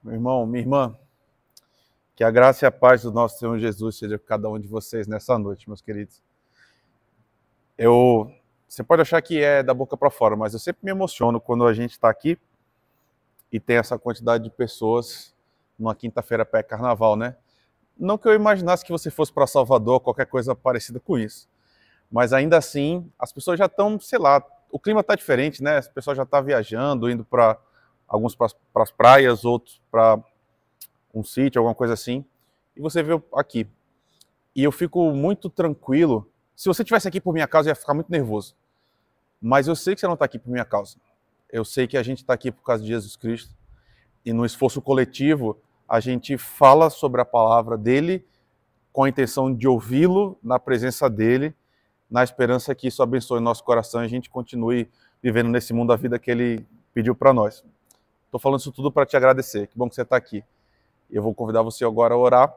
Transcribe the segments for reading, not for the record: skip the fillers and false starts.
Meu irmão, minha irmã, que a graça e a paz do nosso Senhor Jesus seja com cada um de vocês nessa noite, meus queridos. Você pode achar que é da boca para fora, mas eu sempre me emociono quando a gente está aqui e tem essa quantidade de pessoas numa quinta-feira pré-carnaval, né? Não que eu imaginasse que você fosse para Salvador, qualquer coisa parecida com isso. Mas ainda assim, as pessoas já estão, sei lá, o clima está diferente, né? As pessoas já estão viajando, indo para alguns para as praias, outros para um sítio, alguma coisa assim. E você veio aqui. E eu fico muito tranquilo. Se você estivesse aqui por minha causa, eu ia ficar muito nervoso. Mas eu sei que você não está aqui por minha causa. Eu sei que a gente está aqui por causa de Jesus Cristo. E no esforço coletivo, a gente fala sobre a palavra dele com a intenção de ouvi-lo na presença dele, na esperança que isso abençoe nosso coração e a gente continue vivendo nesse mundo a vida que ele pediu para nós. Estou falando isso tudo para te agradecer. Que bom que você está aqui. Eu vou convidar você agora a orar.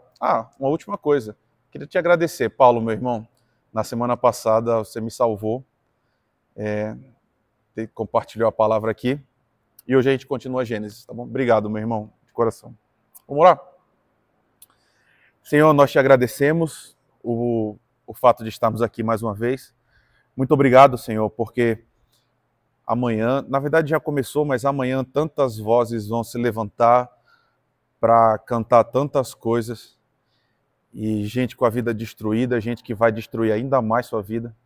Uma última coisa. Queria te agradecer, Paulo, meu irmão. Na semana passada você me salvou, compartilhou a palavra aqui. E hoje a gente continua a Gênesis, tá bom? Obrigado, meu irmão, de coração. Vamos orar? Senhor, nós te agradecemos o fato de estarmos aqui mais uma vez. Muito obrigado, Senhor, porque amanhã, na verdade já começou, mas amanhã tantas vozes vão se levantar para cantar tantas coisas. E gente com a vida destruída, gente que vai destruir ainda mais sua vida.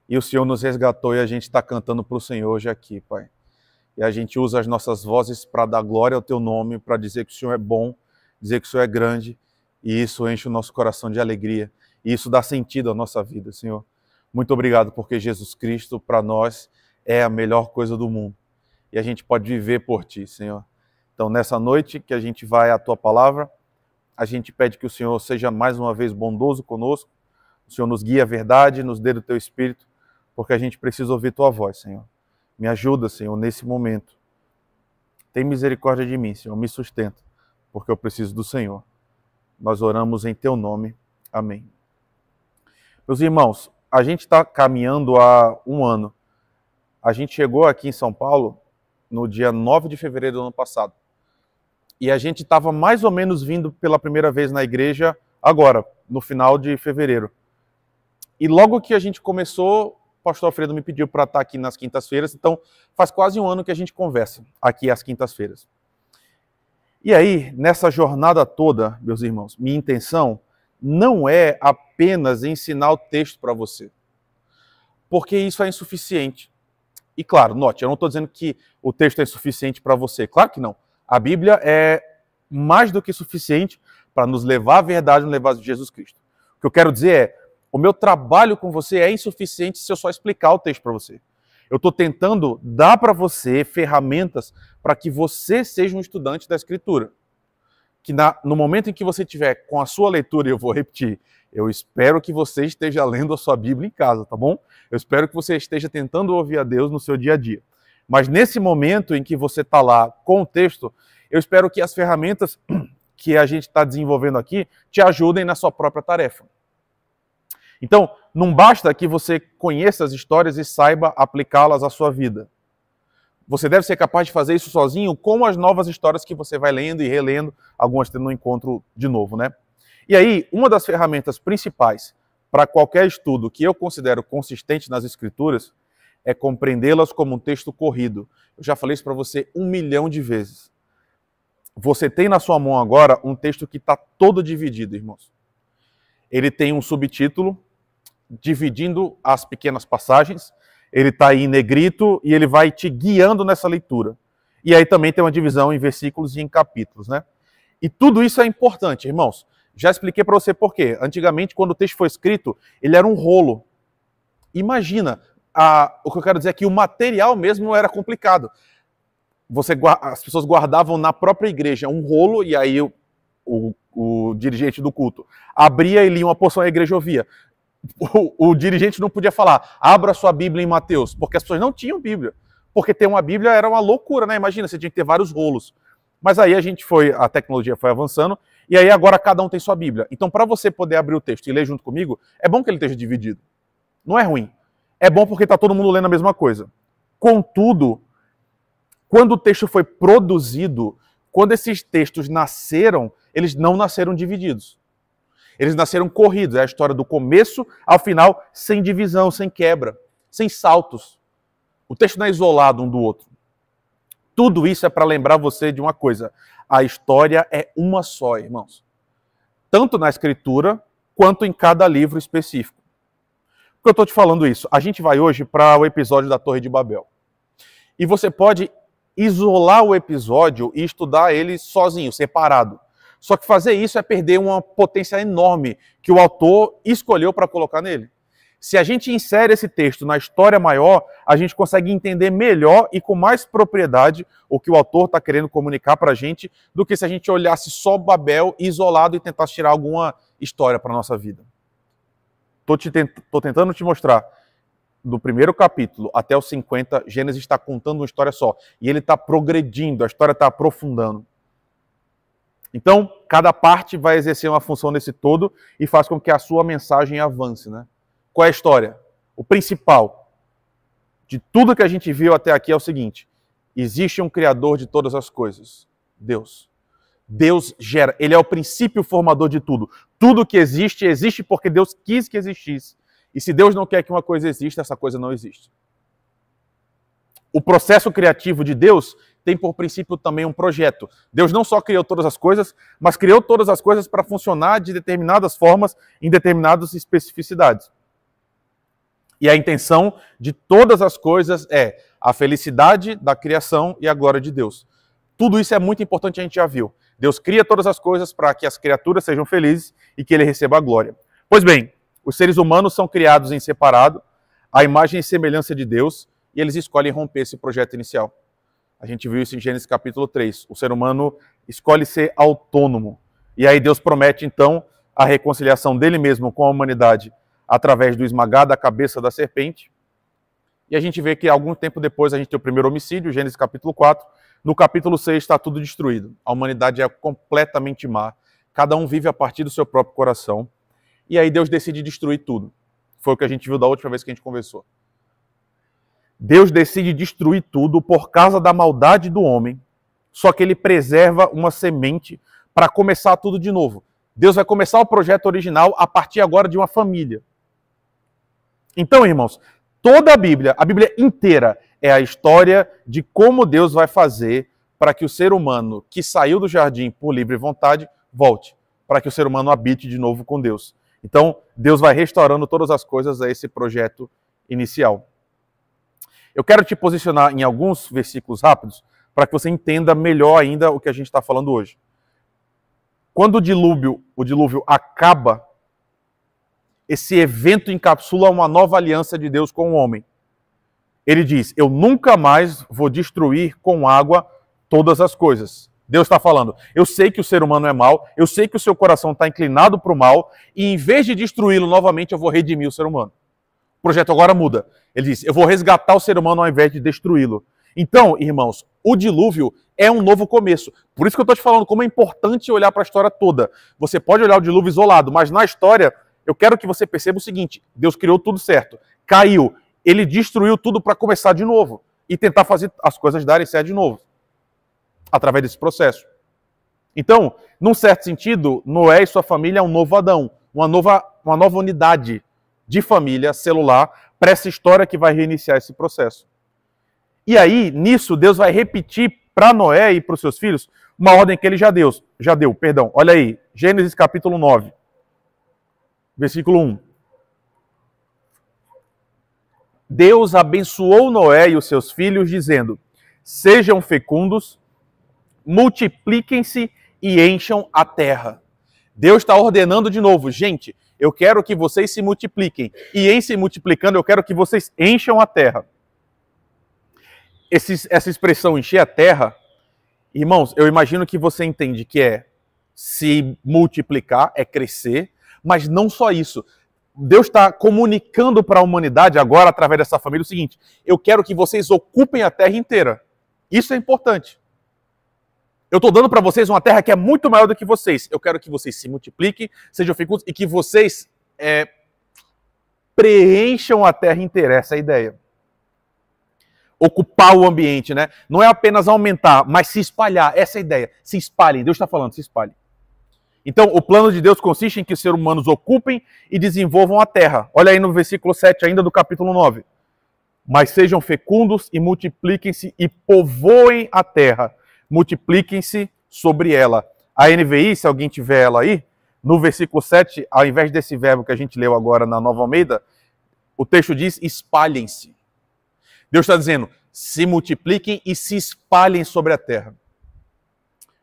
E o Senhor nos resgatou e a gente está cantando para o Senhor hoje aqui, Pai. E a gente usa as nossas vozes para dar glória ao Teu nome, para dizer que o Senhor é bom, dizer que o Senhor é grande, e isso enche o nosso coração de alegria. E isso dá sentido à nossa vida, Senhor. Muito obrigado, porque Jesus Cristo, para nós, é a melhor coisa do mundo. E a gente pode viver por Ti, Senhor. Então, nessa noite que a gente vai à Tua palavra, a gente pede que o Senhor seja mais uma vez bondoso conosco, o Senhor nos guie à verdade, nos dê do Teu Espírito, porque a gente precisa ouvir Tua voz, Senhor. Me ajuda, Senhor, nesse momento. Tem misericórdia de mim, Senhor, me sustenta, porque eu preciso do Senhor. Nós oramos em Teu nome. Amém. Meus irmãos, a gente está caminhando há um ano. A gente chegou aqui em São Paulo no dia 9 de fevereiro do ano passado. E a gente estava mais ou menos vindo pela primeira vez na igreja agora, no final de fevereiro. E logo que a gente começou, o pastor Alfredo me pediu para estar aqui nas quintas-feiras, então faz quase um ano que a gente conversa aqui às quintas-feiras. E aí, nessa jornada toda, meus irmãos, minha intenção não é apenas ensinar o texto para você, porque isso é insuficiente. E claro, note, eu não estou dizendo que o texto é insuficiente para você, claro que não. A Bíblia é mais do que suficiente para nos levar à verdade, nos levar a Jesus Cristo. O que eu quero dizer é, o meu trabalho com você é insuficiente se eu só explicar o texto para você. Eu estou tentando dar para você ferramentas para que você seja um estudante da Escritura. Que no momento em que você estiver com a sua leitura, eu vou repetir, eu espero que você esteja lendo a sua Bíblia em casa, tá bom? Eu espero que você esteja tentando ouvir a Deus no seu dia a dia. Mas nesse momento em que você está lá com o texto, eu espero que as ferramentas que a gente está desenvolvendo aqui te ajudem na sua própria tarefa. Então, não basta que você conheça as histórias e saiba aplicá-las à sua vida. Você deve ser capaz de fazer isso sozinho com as novas histórias que você vai lendo e relendo, algumas tendo um encontro de novo, né? E aí, uma das ferramentas principais para qualquer estudo que eu considero consistente nas Escrituras é compreendê-las como um texto corrido. Eu já falei isso para você 1 milhão de vezes. Você tem na sua mão agora um texto que está todo dividido, irmãos. Ele tem um subtítulo, dividindo as pequenas passagens, ele está aí em negrito e ele vai te guiando nessa leitura. E aí também tem uma divisão em versículos e em capítulos, né? E tudo isso é importante, irmãos. Já expliquei para você por quê. Antigamente, quando o texto foi escrito, ele era um rolo. Imagina, o que eu quero dizer é que o material mesmo era complicado. As pessoas guardavam na própria igreja um rolo e aí o dirigente do culto abria e lia uma porção e a igreja ouvia. O dirigente não podia falar, abra sua Bíblia em Mateus, porque as pessoas não tinham Bíblia. Porque ter uma Bíblia era uma loucura, né? Imagina, você tinha que ter vários rolos. Mas aí a tecnologia foi avançando, e aí agora cada um tem sua Bíblia. Então, para você poder abrir o texto e ler junto comigo, é bom que ele esteja dividido. Não é ruim. É bom porque está todo mundo lendo a mesma coisa. Contudo, quando o texto foi produzido, quando esses textos nasceram, eles não nasceram divididos. Eles nasceram corridos. É a história do começo ao final, sem divisão, sem quebra, sem saltos. O texto não é isolado um do outro. Tudo isso é para lembrar você de uma coisa. A história é uma só, irmãos. Tanto na Escritura, quanto em cada livro específico. Por que eu estou te falando isso? A gente vai hoje para o episódio da Torre de Babel. E você pode isolar o episódio e estudar ele sozinho, separado. Só que fazer isso é perder uma potência enorme que o autor escolheu para colocar nele. Se a gente insere esse texto na história maior, a gente consegue entender melhor e com mais propriedade o que o autor está querendo comunicar para a gente do que se a gente olhasse só Babel isolado e tentasse tirar alguma história para a nossa vida. Estou tentando te mostrar, do primeiro capítulo até o 50, Gênesis está contando uma história só. E ele está progredindo, a história está aprofundando. Então, cada parte vai exercer uma função nesse todo e faz com que a sua mensagem avance, né? Qual é a história? O principal de tudo que a gente viu até aqui é o seguinte: existe um Criador de todas as coisas, Deus. Deus gera, Ele é o princípio formador de tudo. Tudo que existe, existe porque Deus quis que existisse. E se Deus não quer que uma coisa exista, essa coisa não existe. O processo criativo de Deus tem por princípio também um projeto. Deus não só criou todas as coisas, mas criou todas as coisas para funcionar de determinadas formas, em determinadas especificidades. E a intenção de todas as coisas é a felicidade da criação e a glória de Deus. Tudo isso é muito importante, a gente já viu. Deus cria todas as coisas para que as criaturas sejam felizes e que Ele receba a glória. Pois bem, os seres humanos são criados em separado, à imagem e semelhança de Deus, e eles escolhem romper esse projeto inicial. A gente viu isso em Gênesis capítulo 3. O ser humano escolhe ser autônomo. E aí Deus promete, então, a reconciliação dele mesmo com a humanidade através do esmagar da cabeça da serpente. E a gente vê que algum tempo depois a gente tem o primeiro homicídio, Gênesis capítulo 4. No capítulo 6 está tudo destruído. A humanidade é completamente má. Cada um vive a partir do seu próprio coração. E aí Deus decide destruir tudo. Foi o que a gente viu da última vez que a gente conversou. Deus decide destruir tudo por causa da maldade do homem, só que ele preserva uma semente para começar tudo de novo. Deus vai começar o projeto original a partir agora de uma família. Então, irmãos, toda a Bíblia inteira, é a história de como Deus vai fazer para que o ser humano que saiu do jardim por livre vontade volte, para que o ser humano habite de novo com Deus. Então, Deus vai restaurando todas as coisas a esse projeto inicial. Eu quero te posicionar em alguns versículos rápidos para que você entenda melhor ainda o que a gente está falando hoje. Quando o dilúvio acaba, esse evento encapsula uma nova aliança de Deus com o homem. Ele diz: eu nunca mais vou destruir com água todas as coisas. Deus está falando: eu sei que o ser humano é mau, eu sei que o seu coração está inclinado para o mal, e em vez de destruí-lo novamente, eu vou redimir o ser humano. O projeto agora muda. Ele diz: eu vou resgatar o ser humano ao invés de destruí-lo. Então, irmãos, o dilúvio é um novo começo. Por isso que eu estou te falando como é importante olhar para a história toda. Você pode olhar o dilúvio isolado, mas na história, eu quero que você perceba o seguinte: Deus criou tudo certo, caiu, Ele destruiu tudo para começar de novo e tentar fazer as coisas darem certo de novo, através desse processo. Então, num certo sentido, Noé e sua família é um novo Adão, uma nova unidade de família celular para essa história que vai reiniciar esse processo. E aí, nisso, Deus vai repetir para Noé e para os seus filhos uma ordem que ele já deu. Olha aí, Gênesis capítulo 9, versículo 1. Deus abençoou Noé e os seus filhos, dizendo: sejam fecundos, multipliquem-se e encham a terra. Deus está ordenando de novo: gente, eu quero que vocês se multipliquem. E em se multiplicando, eu quero que vocês encham a terra. Essa expressão encher a terra, irmãos, eu imagino que você entende que é se multiplicar, é crescer, mas não só isso. Deus está comunicando para a humanidade agora, através dessa família, o seguinte: eu quero que vocês ocupem a terra inteira. Isso é importante. Eu estou dando para vocês uma terra que é muito maior do que vocês. Eu quero que vocês se multipliquem, sejam fecundos e que vocês preencham a terra inteira. Essa é a ideia. ocupar o ambiente, né? Não é apenas aumentar, mas se espalhar. Essa é a ideia. Se espalhem. Deus está falando, se espalhem. Então, o plano de Deus consiste em que os seres humanos ocupem e desenvolvam a terra. Olha aí no versículo 7 ainda do capítulo 9. Mas sejam fecundos e multipliquem-se e povoem a terra. Multipliquem-se sobre ela. A NVI, se alguém tiver ela aí, no versículo 7, ao invés desse verbo que a gente leu agora na Nova Almeida, o texto diz espalhem-se. Deus está dizendo, se multipliquem e se espalhem sobre a terra.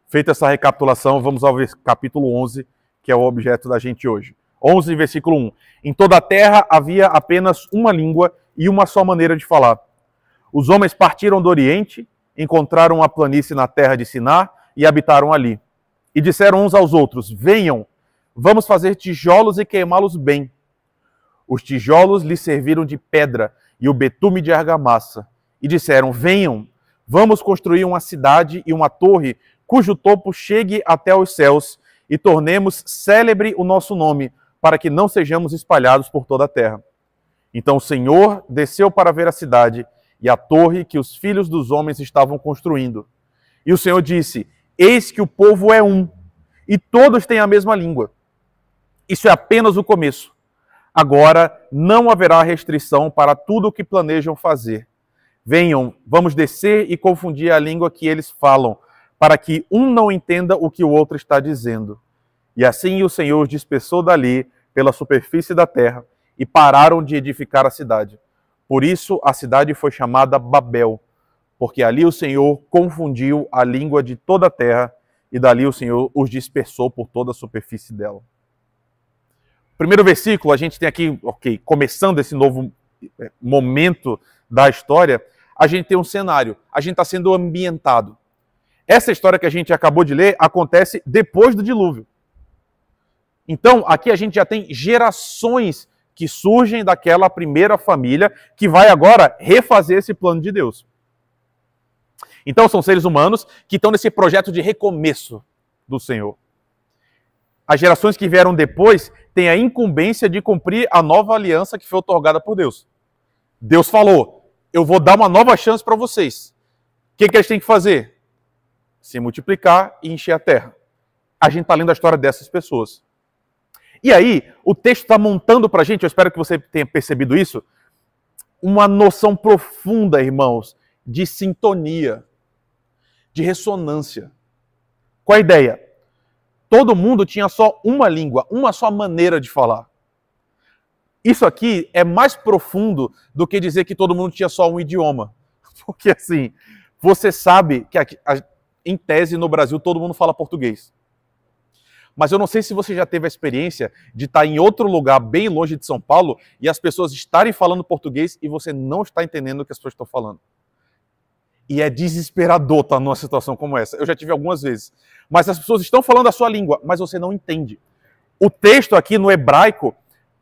Feita essa recapitulação, vamos ao capítulo 11, que é o objeto da gente hoje. 11, versículo 1. Em toda a terra havia apenas uma língua e uma só maneira de falar. Os homens partiram do Oriente, encontraram uma planície na terra de Siná e habitaram ali. E disseram uns aos outros, venham, vamos fazer tijolos e queimá-los bem. Os tijolos lhes serviram de pedra e o betume de argamassa. E disseram, venham, vamos construir uma cidade e uma torre cujo topo chegue até aos céus e tornemos célebre o nosso nome, para que não sejamos espalhados por toda a terra. Então o Senhor desceu para ver a cidade e a torre que os filhos dos homens estavam construindo. E o Senhor disse, eis que o povo é um, e todos têm a mesma língua. Isso é apenas o começo. Agora não haverá restrição para tudo o que planejam fazer. Venham, vamos descer e confundir a língua que eles falam, para que um não entenda o que o outro está dizendo. E assim o Senhor os dispersou dali pela superfície da terra, e pararam de edificar a cidade. Por isso a cidade foi chamada Babel, porque ali o Senhor confundiu a língua de toda a terra, e dali o Senhor os dispersou por toda a superfície dela. Primeiro versículo, a gente tem aqui, começando esse novo momento da história, a gente tem um cenário, a gente está sendo ambientado. Essa história que a gente acabou de ler acontece depois do dilúvio. Então, aqui a gente já tem gerações que surgem daquela primeira família que vai agora refazer esse plano de Deus. Então, são seres humanos que estão nesse projeto de recomeço do Senhor. As gerações que vieram depois têm a incumbência de cumprir a nova aliança que foi otorgada por Deus. Deus falou, eu vou dar uma nova chance para vocês. O que eles têm que fazer? Se multiplicar e encher a terra. A gente está lendo a história dessas pessoas. E aí, o texto está montando para a gente, eu espero que você tenha percebido isso, uma noção profunda, irmãos, de sintonia, de ressonância. Qual a ideia? Todo mundo tinha só uma língua, uma só maneira de falar. Isso aqui é mais profundo do que dizer que todo mundo tinha só um idioma. Porque assim, você sabe que em tese, no Brasil, todo mundo fala português. Mas eu não sei se você já teve a experiência de estar em outro lugar, bem longe de São Paulo, e as pessoas estarem falando português e você não está entendendo o que as pessoas estão falando. E é desesperador estar numa situação como essa. Eu já tive algumas vezes. Mas as pessoas estão falando a sua língua, mas você não entende. O texto aqui no hebraico,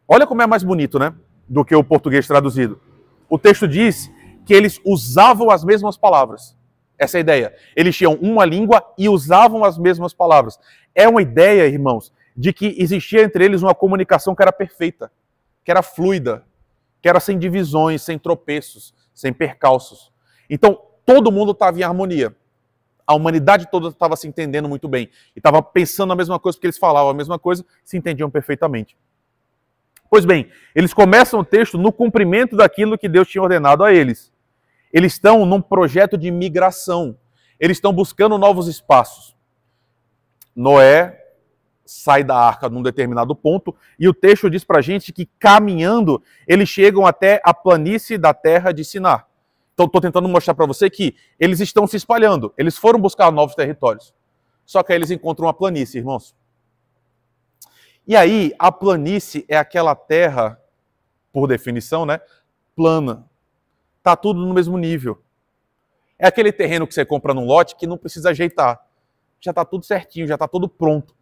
olha como é mais bonito, né? Do que o português traduzido. O texto diz que eles usavam as mesmas palavras. Essa é a ideia. Eles tinham uma língua e usavam as mesmas palavras. É uma ideia, irmãos, de que existia entre eles uma comunicação que era perfeita, que era fluida, que era sem divisões, sem tropeços, sem percalços. Então, todo mundo estava em harmonia. A humanidade toda estava se entendendo muito bem. E estava pensando a mesma coisa, porque eles falavam a mesma coisa, se entendiam perfeitamente. Pois bem, eles começam o texto no cumprimento daquilo que Deus tinha ordenado a eles. Eles estão num projeto de migração. Eles estão buscando novos espaços. Noé sai da arca num determinado ponto e o texto diz pra gente que caminhando eles chegam até a planície da terra de Siná. Então estou tentando mostrar para você que eles estão se espalhando. Eles foram buscar novos territórios. Só que aí eles encontram uma planície, irmãos. E aí a planície é aquela terra, por definição, né, plana. Tá tudo no mesmo nível. É aquele terreno que você compra num lote que não precisa ajeitar. Já está tudo certinho, já está tudo pronto.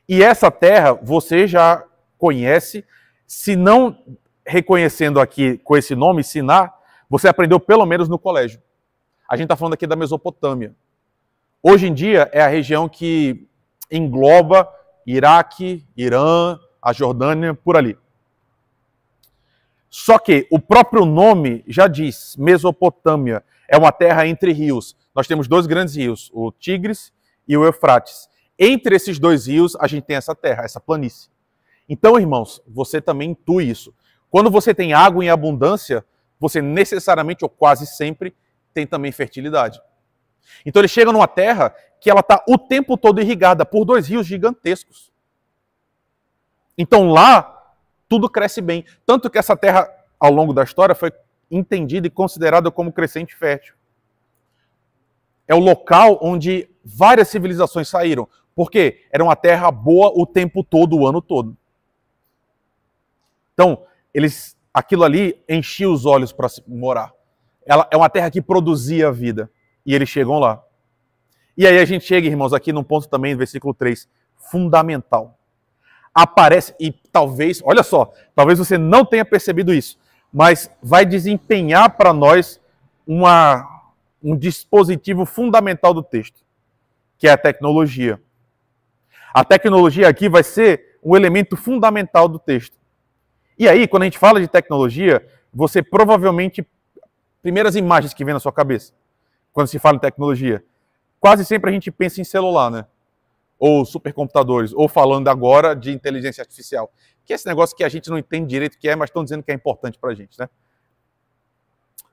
E essa terra você já conhece, se não reconhecendo aqui com esse nome, Siná, você aprendeu pelo menos no colégio. A gente está falando aqui da Mesopotâmia. Hoje em dia é a região que engloba Iraque, Irã, a Jordânia, por ali. Só que o próprio nome já diz, Mesopotâmia, é uma terra entre rios. Nós temos dois grandes rios, o Tigres e o Eufrates. Entre esses dois rios, a gente tem essa terra, essa planície. Então, irmãos, você também intui isso. Quando você tem água em abundância, você necessariamente, ou quase sempre, tem também fertilidade. Então eles chegam numa terra que ela está o tempo todo irrigada por dois rios gigantescos. Então lá, tudo cresce bem. Tanto que essa terra, ao longo da história, foi entendida e considerada como crescente fértil. É o local onde várias civilizações saíram. Por quê? Era uma terra boa o tempo todo, o ano todo. Então, aquilo ali enchia os olhos para morar. Ela é uma terra que produzia vida. E eles chegam lá. E aí a gente chega, irmãos, aqui num ponto também, versículo 3, fundamental. Aparece, e talvez, olha só, talvez você não tenha percebido isso, mas vai desempenhar para nós um dispositivo fundamental do texto, que é a tecnologia. A tecnologia aqui vai ser um elemento fundamental do texto. E aí, quando a gente fala de tecnologia, você provavelmente, primeiras imagens que vem na sua cabeça, quando se fala em tecnologia, quase sempre a gente pensa em celular, né? Ou supercomputadores, ou falando agora de inteligência artificial, que é esse negócio que a gente não entende direito o que é, mas estão dizendo que é importante para a gente, né?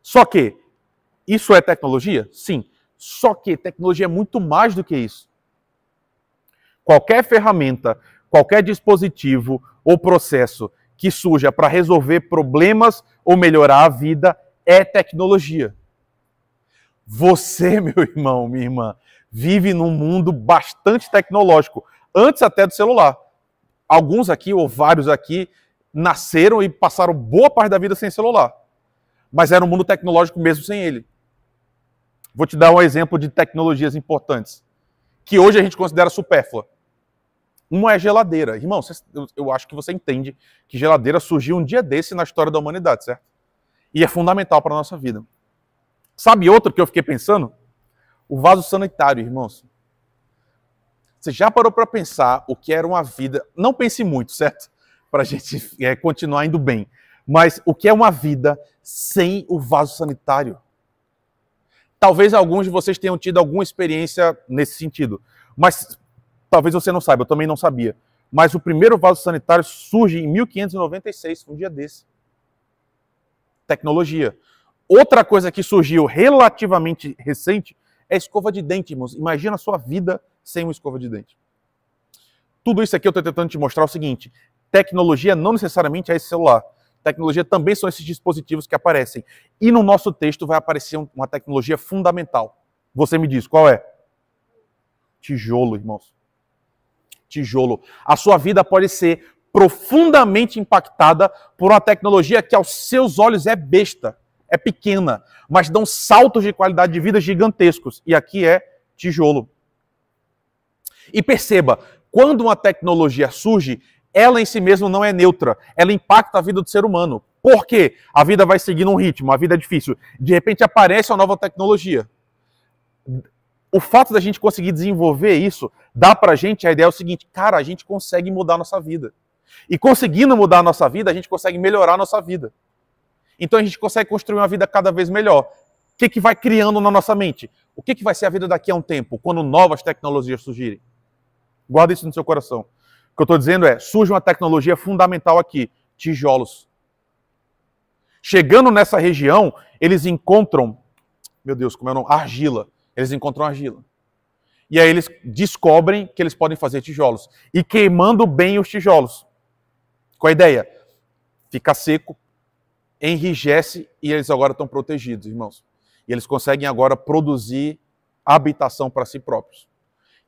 Só que, isso é tecnologia? Sim. Só que tecnologia é muito mais do que isso. Qualquer ferramenta, qualquer dispositivo ou processo que surja para resolver problemas ou melhorar a vida é tecnologia. Você, meu irmão, minha irmã, vive num mundo bastante tecnológico, antes até do celular. Alguns aqui, ou vários aqui, nasceram e passaram boa parte da vida sem celular. Mas era um mundo tecnológico mesmo sem ele. Vou te dar um exemplo de tecnologias importantes, que hoje a gente considera supérflua. Uma é geladeira. Irmão, eu acho que você entende que geladeira surgiu um dia desse na história da humanidade, certo? E é fundamental para a nossa vida. Sabe outro que eu fiquei pensando? O vaso sanitário, irmãos. Você já parou para pensar o que era uma vida... Não pense muito, certo? Para a gente continuar indo bem. Mas o que é uma vida sem o vaso sanitário? Talvez alguns de vocês tenham tido alguma experiência nesse sentido. Mas talvez você não saiba, eu também não sabia. Mas o primeiro vaso sanitário surge em 1596, um dia desse. Tecnologia. Outra coisa que surgiu relativamente recente é a escova de dente, irmãos. Imagina a sua vida sem uma escova de dente. Tudo isso aqui eu estou tentando te mostrar o seguinte. Tecnologia não necessariamente é esse celular. Tecnologia também são esses dispositivos que aparecem. E no nosso texto vai aparecer uma tecnologia fundamental. Você me diz, qual é? Tijolo, irmãos. Tijolo. A sua vida pode ser profundamente impactada por uma tecnologia que aos seus olhos é besta, é pequena, mas dão saltos de qualidade de vida gigantescos. E aqui é tijolo. E perceba, quando uma tecnologia surge, ela em si mesma não é neutra. Ela impacta a vida do ser humano. Por quê? A vida vai seguindo um ritmo, a vida é difícil. De repente aparece uma nova tecnologia. O fato da gente conseguir desenvolver isso, dá pra gente a ideia é o seguinte, cara, a gente consegue mudar a nossa vida. E conseguindo mudar a nossa vida, a gente consegue melhorar a nossa vida. Então a gente consegue construir uma vida cada vez melhor. O que vai criando na nossa mente? O que vai ser a vida daqui a um tempo, quando novas tecnologias surgirem? Guarda isso no seu coração. O que eu estou dizendo é, surge uma tecnologia fundamental aqui, tijolos. Chegando nessa região, eles encontram, meu Deus, como é o nome? Argila. Eles encontram argila. E aí eles descobrem que eles podem fazer tijolos. E queimando bem os tijolos. Qual a ideia? Fica seco, enrijece e eles agora estão protegidos, irmãos. E eles conseguem agora produzir habitação para si próprios.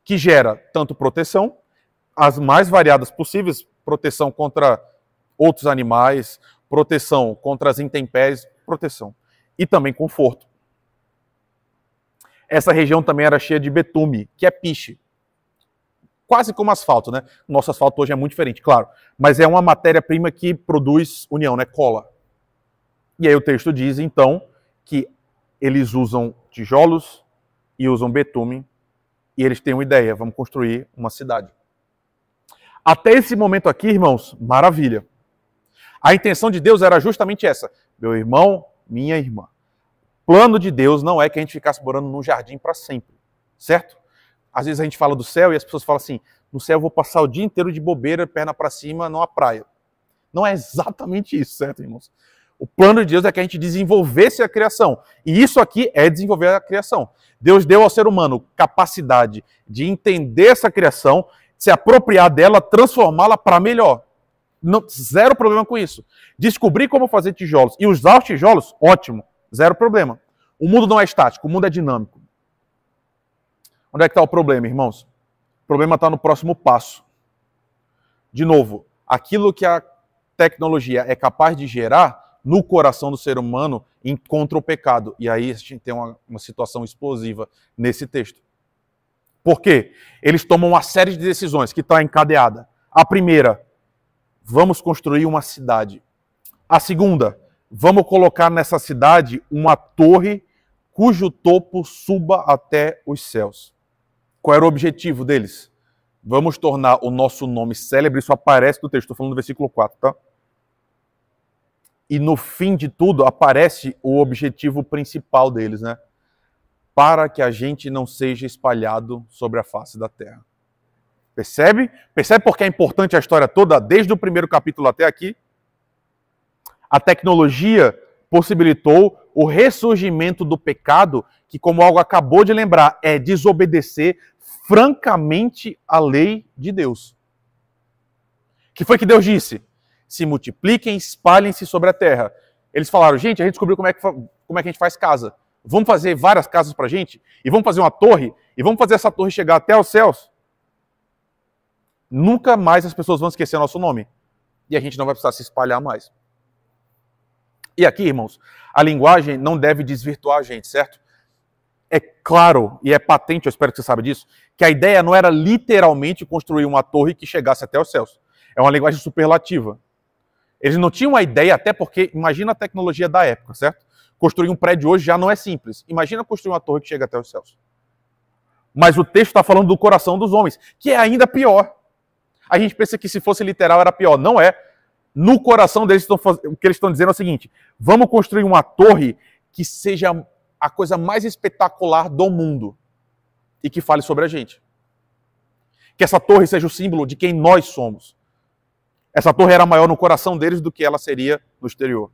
Que gera tanto proteção, as mais variadas possíveis, proteção contra outros animais, proteção contra as intempéries, proteção. E também conforto. Essa região também era cheia de betume, que é piche. Quase como asfalto, né? Nosso asfalto hoje é muito diferente, claro. Mas é uma matéria-prima que produz união, né? Cola. E aí o texto diz, então, que eles usam tijolos e usam betume. E eles têm uma ideia, vamos construir uma cidade. Até esse momento aqui, irmãos, maravilha. A intenção de Deus era justamente essa. Meu irmão, minha irmã. O plano de Deus não é que a gente ficasse morando num jardim para sempre, certo? Às vezes a gente fala do céu e as pessoas falam assim, no céu eu vou passar o dia inteiro de bobeira, perna para cima, numa praia. Não é exatamente isso, certo, irmãos? O plano de Deus é que a gente desenvolvesse a criação. E isso aqui é desenvolver a criação. Deus deu ao ser humano capacidade de entender essa criação, se apropriar dela, transformá-la para melhor. Não, zero problema com isso. Descobrir como fazer tijolos e usar os tijolos, ótimo. Zero problema. O mundo não é estático, o mundo é dinâmico. Onde é que está o problema, irmãos? O problema está no próximo passo. De novo, aquilo que a tecnologia é capaz de gerar, no coração do ser humano, encontra o pecado. E aí a gente tem uma situação explosiva nesse texto. Por quê? Eles tomam uma série de decisões que está encadeada. A primeira, vamos construir uma cidade. A segunda, vamos colocar nessa cidade uma torre cujo topo suba até os céus. Qual era o objetivo deles? Vamos tornar o nosso nome célebre. Isso aparece no texto, estou falando do versículo 4, tá? E no fim de tudo aparece o objetivo principal deles, né? Para que a gente não seja espalhado sobre a face da terra. Percebe? Percebe porque é importante a história toda, desde o primeiro capítulo até aqui? A tecnologia possibilitou o ressurgimento do pecado, que, como algo acabou de lembrar, é desobedecer francamente a lei de Deus. Que foi que Deus disse? Se multipliquem, espalhem-se sobre a terra. Eles falaram, gente, a gente descobriu como é que a gente faz casa. Vamos fazer várias casas pra gente? E vamos fazer uma torre? E vamos fazer essa torre chegar até os céus? Nunca mais as pessoas vão esquecer nosso nome. E a gente não vai precisar se espalhar mais. E aqui, irmãos, a linguagem não deve desvirtuar a gente, certo? É claro e é patente, eu espero que você saiba disso, que a ideia não era literalmente construir uma torre que chegasse até os céus. É uma linguagem superlativa. Eles não tinham uma ideia, até porque, imagina a tecnologia da época, certo? Construir um prédio hoje já não é simples. Imagina construir uma torre que chega até os céus. Mas o texto está falando do coração dos homens, que é ainda pior. A gente pensa que se fosse literal era pior. Não é. No coração deles, o que eles estão dizendo é o seguinte, vamos construir uma torre que seja a coisa mais espetacular do mundo e que fale sobre a gente. Que essa torre seja o símbolo de quem nós somos. Essa torre era maior no coração deles do que ela seria no exterior.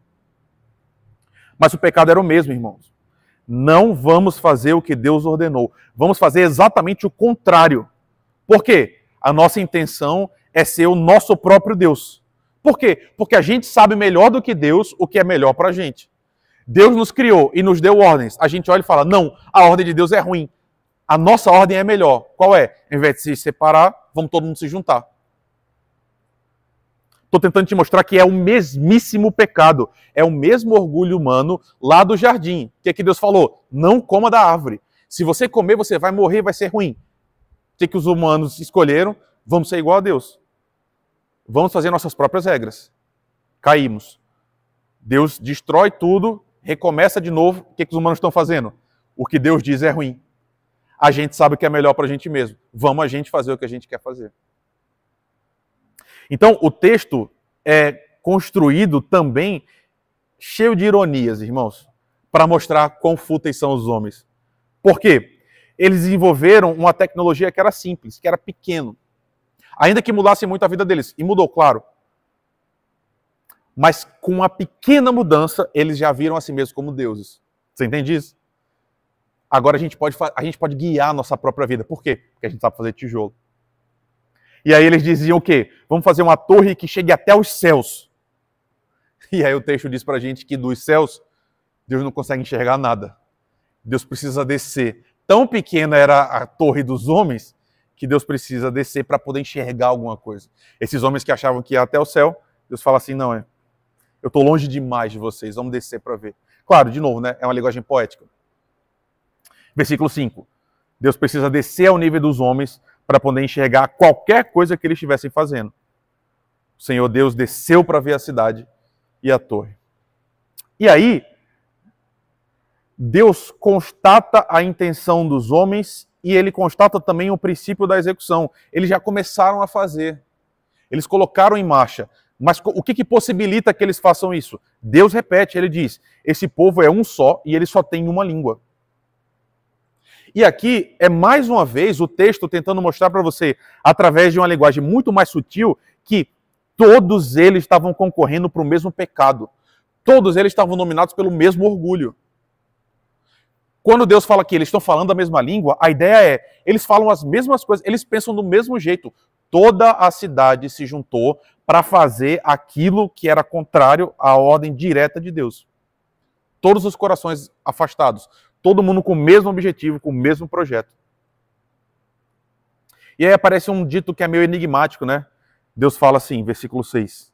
Mas o pecado era o mesmo, irmãos. Não vamos fazer o que Deus ordenou. Vamos fazer exatamente o contrário. Por quê? A nossa intenção é ser o nosso próprio Deus. Por quê? Porque a gente sabe melhor do que Deus o que é melhor para a gente. Deus nos criou e nos deu ordens. A gente olha e fala, não, a ordem de Deus é ruim. A nossa ordem é melhor. Qual é? Ao invés de se separar, vamos todo mundo se juntar. Estou tentando te mostrar que é o mesmíssimo pecado. É o mesmo orgulho humano lá do jardim. O que Deus falou? Não coma da árvore. Se você comer, você vai morrer, vai ser ruim. O que os humanos escolheram? Vamos ser igual a Deus. Vamos fazer nossas próprias regras. Caímos. Deus destrói tudo, recomeça de novo. O que os humanos estão fazendo? O que Deus diz é ruim. A gente sabe o que é melhor para a gente mesmo. Vamos a gente fazer o que a gente quer fazer. Então, o texto é construído também cheio de ironias, irmãos, para mostrar quão fúteis são os homens. Por quê? Eles desenvolveram uma tecnologia que era simples, que era pequeno. Ainda que mudasse muito a vida deles. E mudou, claro. Mas com uma pequena mudança, eles já viram a si mesmos como deuses. Você entende isso? Agora a gente pode guiar a nossa própria vida. Por quê? Porque a gente sabe fazer tijolo. E aí eles diziam o quê? Vamos fazer uma torre que chegue até os céus. E aí o texto diz pra gente que dos céus, Deus não consegue enxergar nada. Deus precisa descer. Tão pequena era a torre dos homens, que Deus precisa descer para poder enxergar alguma coisa. Esses homens que achavam que ia até o céu, Deus fala assim, não, eu estou longe demais de vocês, vamos descer para ver. Claro, de novo, né? É uma linguagem poética. Versículo 5. Deus precisa descer ao nível dos homens para poder enxergar qualquer coisa que eles estivessem fazendo. O Senhor Deus desceu para ver a cidade e a torre. E aí, Deus constata a intenção dos homens e ele constata também o princípio da execução. Eles já começaram a fazer. Eles colocaram em marcha. Mas o que possibilita que eles façam isso? Deus repete, ele diz, esse povo é um só e ele só tem uma língua. E aqui é mais uma vez o texto tentando mostrar para você, através de uma linguagem muito mais sutil, que todos eles estavam concorrendo para o mesmo pecado. Todos eles estavam dominados pelo mesmo orgulho. Quando Deus fala que eles estão falando a mesma língua, a ideia é, eles falam as mesmas coisas, eles pensam do mesmo jeito. Toda a cidade se juntou para fazer aquilo que era contrário à ordem direta de Deus. Todos os corações afastados. Todo mundo com o mesmo objetivo, com o mesmo projeto. E aí aparece um dito que é meio enigmático, né? Deus fala assim, versículo 6.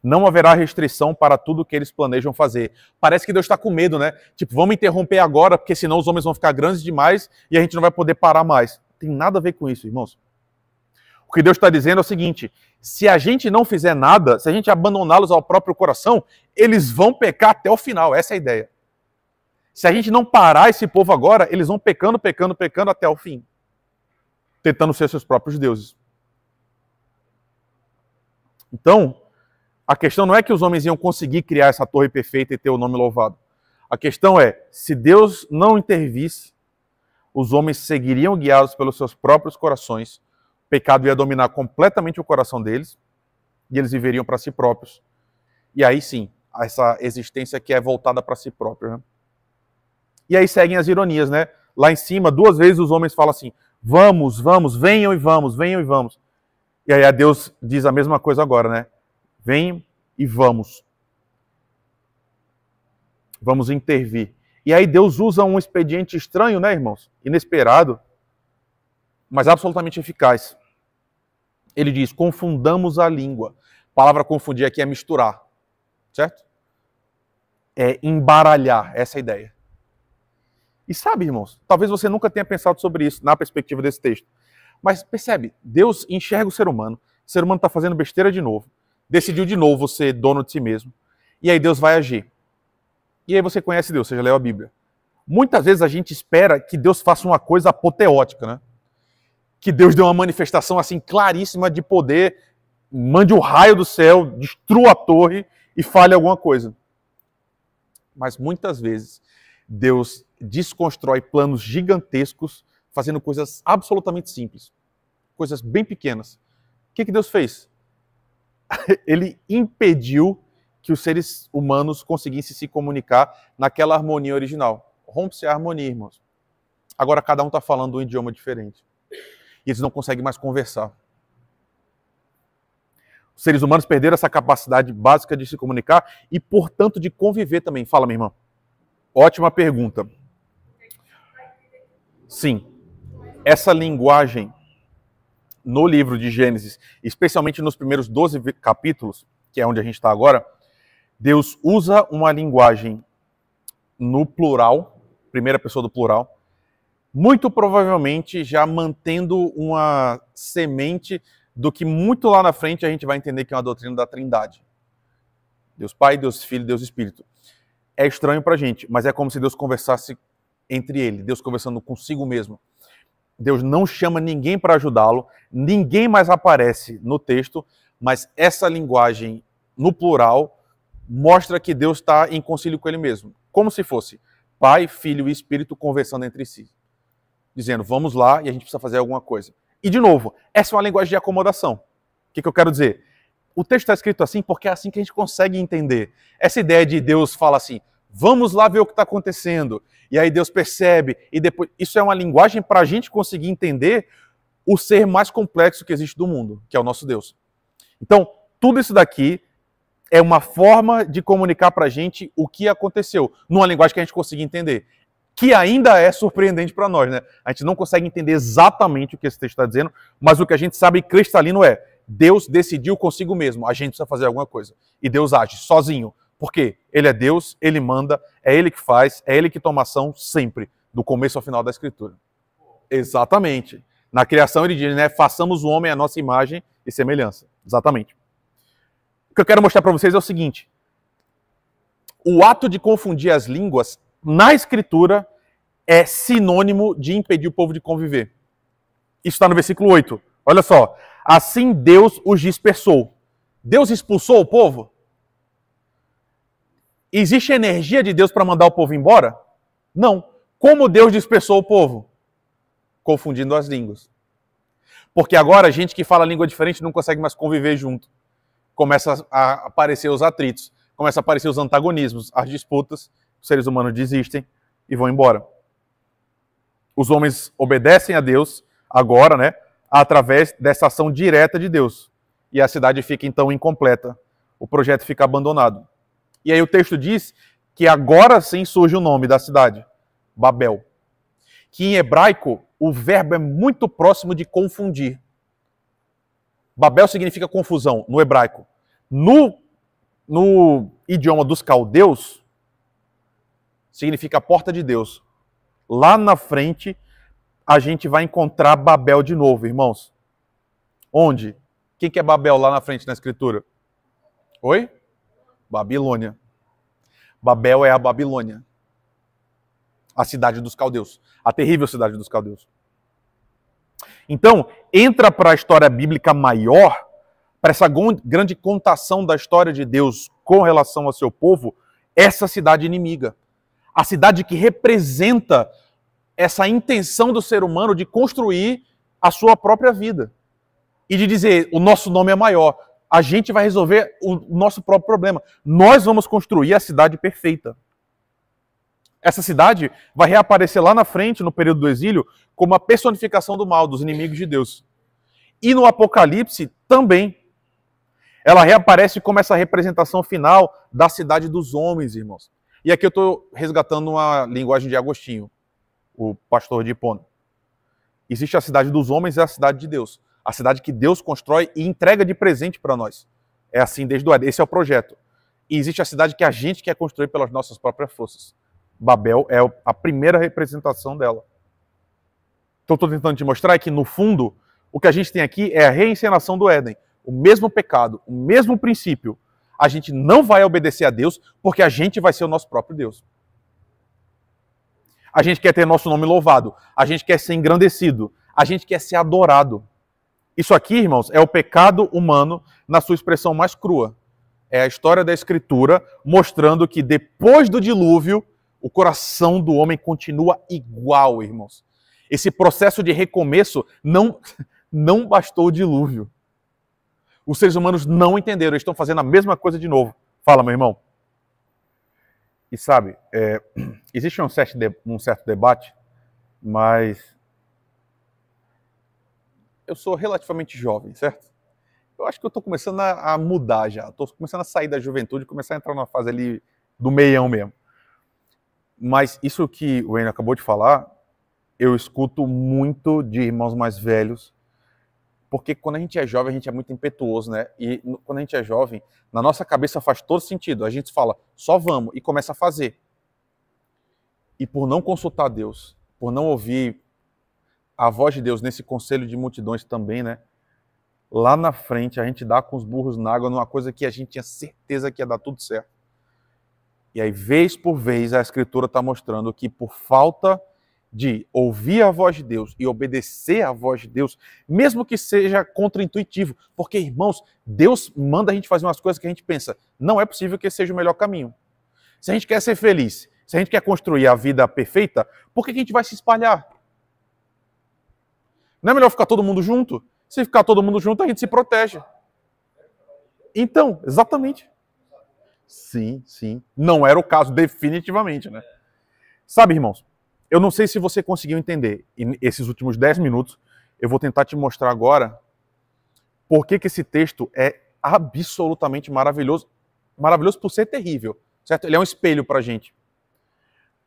Não haverá restrição para tudo que eles planejam fazer. Parece que Deus está com medo, né? Tipo, vamos interromper agora, porque senão os homens vão ficar grandes demais e a gente não vai poder parar mais. Não tem nada a ver com isso, irmãos. O que Deus está dizendo é o seguinte, se a gente não fizer nada, se a gente abandoná-los ao próprio coração, eles vão pecar até o final, essa é a ideia. Se a gente não parar esse povo agora, eles vão pecando, pecando, pecando até o fim. Tentando ser seus próprios deuses. Então, a questão não é que os homens iam conseguir criar essa torre perfeita e ter o nome louvado. A questão é, se Deus não intervisse, os homens seguiriam guiados pelos seus próprios corações, o pecado ia dominar completamente o coração deles, e eles viveriam para si próprios. E aí sim, essa existência que é voltada para si próprio, né? E aí seguem as ironias, né? Lá em cima, 2 vezes os homens falam assim, vamos, vamos, venham e vamos, venham e vamos. E aí a Deus diz a mesma coisa agora, né? Venham e vamos. Vamos intervir. E aí Deus usa um expediente estranho, né, irmãos? Inesperado, mas absolutamente eficaz. Ele diz, confundamos a língua. A palavra confundir aqui é misturar, certo? É embaralhar, essa é a ideia. E sabe, irmãos, talvez você nunca tenha pensado sobre isso na perspectiva desse texto. Mas percebe, Deus enxerga o ser humano está fazendo besteira de novo, decidiu de novo ser dono de si mesmo, e aí Deus vai agir. E aí você conhece Deus, você já leu a Bíblia. Muitas vezes a gente espera que Deus faça uma coisa apoteótica, né? Que Deus dê uma manifestação assim claríssima de poder, mande um raio do céu, destrua a torre e fale alguma coisa. Mas muitas vezes Deus desconstrói planos gigantescos fazendo coisas absolutamente simples, coisas bem pequenas. O que Deus fez? Ele impediu que os seres humanos conseguissem se comunicar naquela harmonia original. Rompe-se a harmonia, irmãos. Agora cada um está falando um idioma diferente. E eles não conseguem mais conversar. Os seres humanos perderam essa capacidade básica de se comunicar e, portanto, de conviver também. Fala, minha irmã. Ótima pergunta. Sim. Essa linguagem no livro de Gênesis, especialmente nos primeiros 12 capítulos, que é onde a gente está agora, Deus usa uma linguagem no plural, primeira pessoa do plural, muito provavelmente já mantendo uma semente do que muito lá na frente a gente vai entender que é uma doutrina da Trindade. Deus Pai, Deus Filho, Deus Espírito. É estranho pra gente, mas é como se Deus conversasse entre ele, Deus conversando consigo mesmo. Deus não chama ninguém para ajudá-lo, ninguém mais aparece no texto, mas essa linguagem no plural mostra que Deus está em concílio com ele mesmo. Como se fosse Pai, Filho e Espírito conversando entre si. Dizendo, vamos lá e a gente precisa fazer alguma coisa. E de novo, essa é uma linguagem de acomodação. O que eu quero dizer? O texto está escrito assim porque é assim que a gente consegue entender. Essa ideia de Deus fala assim, vamos lá ver o que está acontecendo. E aí Deus percebe, e depois. Isso é uma linguagem para a gente conseguir entender o ser mais complexo que existe do mundo, que é o nosso Deus. Então, tudo isso daqui é uma forma de comunicar para a gente o que aconteceu, numa linguagem que a gente consiga entender. Que ainda é surpreendente para nós, né? A gente não consegue entender exatamente o que esse texto está dizendo, mas o que a gente sabe cristalino é, Deus decidiu consigo mesmo, a gente precisa fazer alguma coisa. E Deus age sozinho. Por quê? Ele é Deus, Ele manda, é Ele que faz, é Ele que toma ação sempre, do começo ao final da Escritura. Exatamente. Na criação ele diz, né, façamos o homem à nossa imagem e semelhança. Exatamente. O que eu quero mostrar para vocês é o seguinte, o ato de confundir as línguas, na Escritura, é sinônimo de impedir o povo de conviver. Isso está no versículo 8. Olha só. Assim Deus os dispersou. Deus expulsou o povo? Existe energia de Deus para mandar o povo embora? Não. Como Deus dispersou o povo? Confundindo as línguas. Porque agora a gente que fala língua diferente não consegue mais conviver junto. Começa a aparecer os atritos, começa a aparecer os antagonismos, as disputas, os seres humanos desistem e vão embora. Os homens obedecem a Deus agora, né, através dessa ação direta de Deus. E a cidade fica então incompleta. O projeto fica abandonado. E aí o texto diz que agora sim surge o nome da cidade, Babel. Que em hebraico o verbo é muito próximo de confundir. Babel significa confusão no hebraico. No idioma dos caldeus, significa porta de Deus. Lá na frente, a gente vai encontrar Babel de novo, irmãos. Onde? O que é Babel lá na frente na escritura? Oi? Babilônia. Babel é a Babilônia. A cidade dos caldeus. A terrível cidade dos caldeus. Então, entra para a história bíblica maior, para essa grande contação da história de Deus com relação ao seu povo, essa cidade inimiga. A cidade que representa essa intenção do ser humano de construir a sua própria vida. E de dizer, o nosso nome é maior. A gente vai resolver o nosso próprio problema. Nós vamos construir a cidade perfeita. Essa cidade vai reaparecer lá na frente, no período do exílio, como a personificação do mal, dos inimigos de Deus. E no Apocalipse também. Ela reaparece como essa representação final da cidade dos homens, irmãos. E aqui eu estou resgatando uma linguagem de Agostinho, o pastor de Hipona. Existe a cidade dos homens e a cidade de Deus. A cidade que Deus constrói e entrega de presente para nós. É assim desde o Éden. Esse é o projeto. E existe a cidade que a gente quer construir pelas nossas próprias forças. Babel é a primeira representação dela. Então, estou tentando te mostrar que, no fundo, o que a gente tem aqui é a reencenação do Éden. O mesmo pecado, o mesmo princípio. A gente não vai obedecer a Deus porque a gente vai ser o nosso próprio Deus. A gente quer ter nosso nome louvado. A gente quer ser engrandecido. A gente quer ser adorado. Isso aqui, irmãos, é o pecado humano na sua expressão mais crua. É a história da Escritura mostrando que depois do dilúvio, o coração do homem continua igual, irmãos. Esse processo de recomeço não bastou o dilúvio. Os seres humanos não entenderam, eles estão fazendo a mesma coisa de novo. Fala, meu irmão. E sabe, existe um certo debate, mas eu sou relativamente jovem, certo? Eu acho que eu estou começando a mudar já. Estou começando a sair da juventude e começar a entrar numa fase ali do meião mesmo. Mas isso que o Enio acabou de falar, eu escuto muito de irmãos mais velhos, porque quando a gente é jovem, a gente é muito impetuoso, né? E quando a gente é jovem, na nossa cabeça faz todo sentido. A gente fala, só vamos, e começa a fazer. E por não consultar Deus, por não ouvir a voz de Deus nesse conselho de multidões também, né? Lá na frente, a gente dá com os burros na água numa coisa que a gente tinha certeza que ia dar tudo certo. E aí, vez por vez, a Escritura está mostrando que por falta de ouvir a voz de Deus e obedecer à voz de Deus, mesmo que seja contraintuitivo, porque, irmãos, Deus manda a gente fazer umas coisas que a gente pensa, não é possível que esse seja o melhor caminho. Se a gente quer ser feliz, se a gente quer construir a vida perfeita, por que a gente vai se espalhar? Não é melhor ficar todo mundo junto? Se ficar todo mundo junto, a gente se protege. Então, exatamente. Sim. Não era o caso, definitivamente, né? Sabe, irmãos, eu não sei se você conseguiu entender. E esses últimos 10 minutos, eu vou tentar te mostrar agora por que esse texto é absolutamente maravilhoso. Maravilhoso por ser terrível, certo? Ele é um espelho para a gente.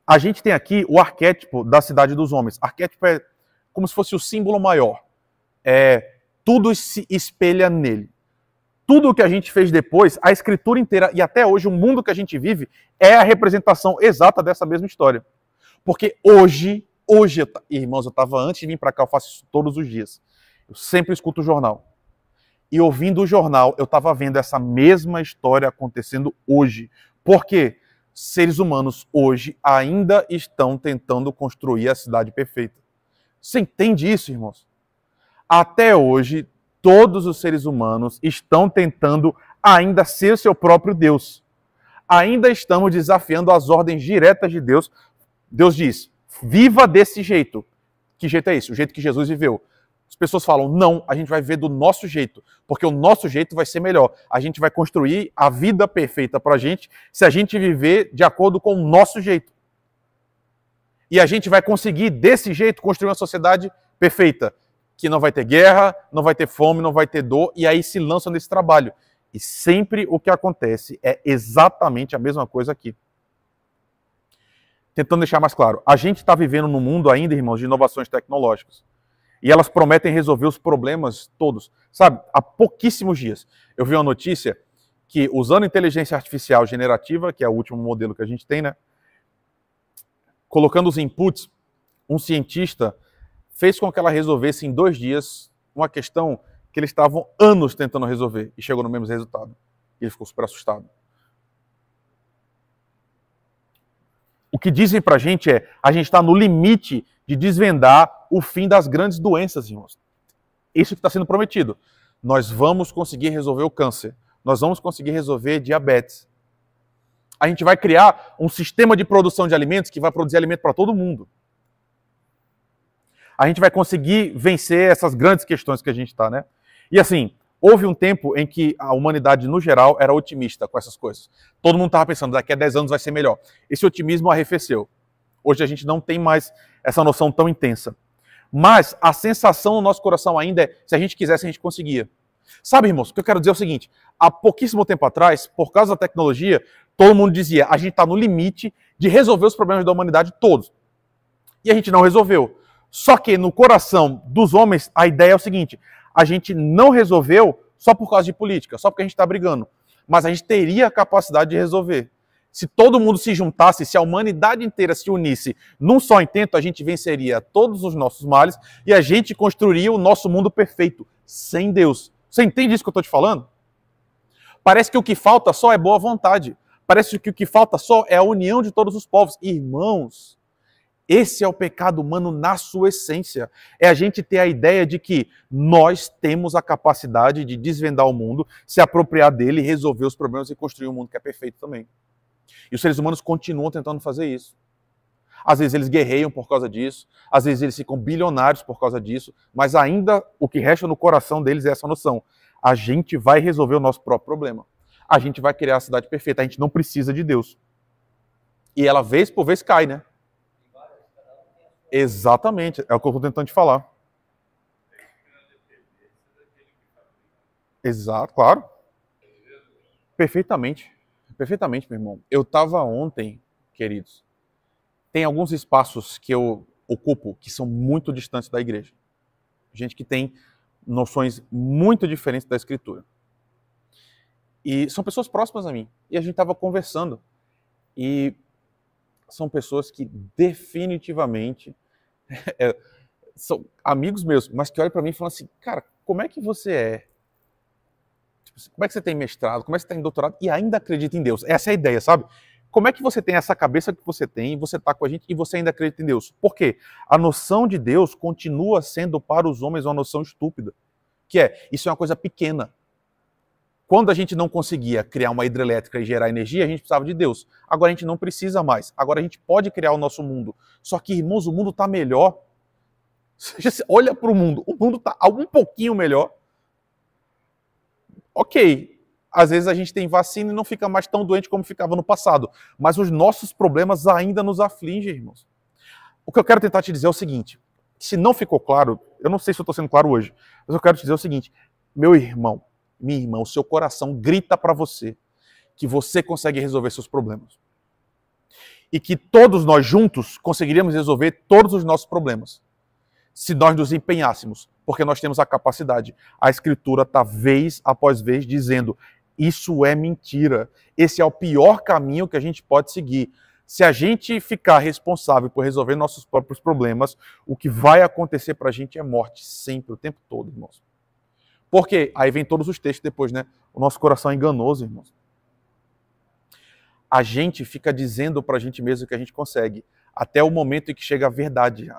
A gente tem aqui o arquétipo da cidade dos homens. Arquétipo é como se fosse o símbolo maior. Tudo se espelha nele. Tudo o que a gente fez depois, a Escritura inteira e até hoje o mundo que a gente vive é a representação exata dessa mesma história. Porque hoje, irmãos, eu estava antes de vir para cá, eu faço isso todos os dias. Eu sempre escuto o jornal. E ouvindo o jornal, eu estava vendo essa mesma história acontecendo hoje. Por quê? Seres humanos hoje ainda estão tentando construir a cidade perfeita. Você entende isso, irmãos? Até hoje, todos os seres humanos estão tentando ainda ser o seu próprio Deus. Ainda estamos desafiando as ordens diretas de Deus. Deus diz, viva desse jeito. Que jeito é esse? O jeito que Jesus viveu. As pessoas falam, não, a gente vai viver do nosso jeito, porque o nosso jeito vai ser melhor. A gente vai construir a vida perfeita para a gente se a gente viver de acordo com o nosso jeito. E a gente vai conseguir, desse jeito, construir uma sociedade perfeita, que não vai ter guerra, não vai ter fome, não vai ter dor, e aí se lançam nesse trabalho. E sempre o que acontece é exatamente a mesma coisa aqui. Tentando deixar mais claro, a gente está vivendo num mundo ainda, irmãos, de inovações tecnológicas. E elas prometem resolver os problemas todos. Sabe, há pouquíssimos dias eu vi uma notícia que, usando inteligência artificial generativa, que é o último modelo que a gente tem, né? Colocando os inputs, um cientista fez com que ela resolvesse em 2 dias uma questão que eles estavam anos tentando resolver e chegou no mesmo resultado. E ele ficou super assustado. O que dizem pra gente é, a gente está no limite de desvendar o fim das grandes doenças, irmãos. Isso que está sendo prometido. Nós vamos conseguir resolver o câncer. Nós vamos conseguir resolver diabetes. A gente vai criar um sistema de produção de alimentos que vai produzir alimento para todo mundo. A gente vai conseguir vencer essas grandes questões que a gente está, né? E assim, houve um tempo em que a humanidade, no geral, era otimista com essas coisas. Todo mundo estava pensando, daqui a 10 anos vai ser melhor. Esse otimismo arrefeceu. Hoje a gente não tem mais essa noção tão intensa. Mas a sensação no nosso coração ainda é, se a gente quisesse, a gente conseguia. Sabe, irmãos, o que eu quero dizer é o seguinte, há pouquíssimo tempo atrás, por causa da tecnologia, todo mundo dizia, a gente está no limite de resolver os problemas da humanidade todos. E a gente não resolveu. Só que no coração dos homens, a ideia é o seguinte, a gente não resolveu só por causa de política, só porque a gente está brigando. Mas a gente teria a capacidade de resolver. Se todo mundo se juntasse, se a humanidade inteira se unisse num só intento, a gente venceria todos os nossos males e a gente construiria o nosso mundo perfeito, sem Deus. Você entende isso que eu estou te falando? Parece que o que falta só é boa vontade. Parece que o que falta só é a união de todos os povos. Irmãos, esse é o pecado humano na sua essência. É a gente ter a ideia de que nós temos a capacidade de desvendar o mundo, se apropriar dele, resolver os problemas e construir um mundo que é perfeito também. E os seres humanos continuam tentando fazer isso. Às vezes eles guerreiam por causa disso, às vezes eles ficam bilionários por causa disso, mas ainda o que resta no coração deles é essa noção. A gente vai resolver o nosso próprio problema. A gente vai criar a cidade perfeita, a gente não precisa de Deus. E ela, vez por vez, cai, né? Exatamente, é o que eu estou tentando te falar. Exato, claro. Perfeitamente. Perfeitamente, meu irmão. Eu estava ontem, queridos, tem alguns espaços que eu ocupo que são muito distantes da igreja. Gente que tem noções muito diferentes da Escritura. E são pessoas próximas a mim. E a gente estava conversando. E são pessoas que definitivamente são amigos meus, mas que olham para mim e falam assim, cara, como é que você é? Como é que você tem mestrado? Como é que você tem doutorado e ainda acredita em Deus? Essa é a ideia, sabe? Como é que você tem essa cabeça que você tem, você está com a gente e você ainda acredita em Deus? Por quê? A noção de Deus continua sendo para os homens uma noção estúpida. Que é, isso é uma coisa pequena. Quando a gente não conseguia criar uma hidrelétrica e gerar energia, a gente precisava de Deus. Agora a gente não precisa mais. Agora a gente pode criar o nosso mundo. Só que, irmãos, o mundo está melhor. Você olha para o mundo está um pouquinho melhor. Ok, às vezes a gente tem vacina e não fica mais tão doente como ficava no passado. Mas os nossos problemas ainda nos afligem, irmãos. O que eu quero tentar te dizer é o seguinte. Se não ficou claro, eu não sei se eu estou sendo claro hoje, mas eu quero te dizer o seguinte. Meu irmão, minha irmã, o seu coração grita para você que você consegue resolver seus problemas. E que todos nós juntos conseguiríamos resolver todos os nossos problemas. Se nós nos empenhássemos, porque nós temos a capacidade. A Escritura está vez após vez dizendo, isso é mentira. Esse é o pior caminho que a gente pode seguir. Se a gente ficar responsável por resolver nossos próprios problemas, o que vai acontecer para a gente é morte, sempre, o tempo todo, irmãos. Por quê? Aí vem todos os textos depois, né? O nosso coração é enganoso, irmãos. A gente fica dizendo para a gente mesmo que a gente consegue, até o momento em que chega a verdade,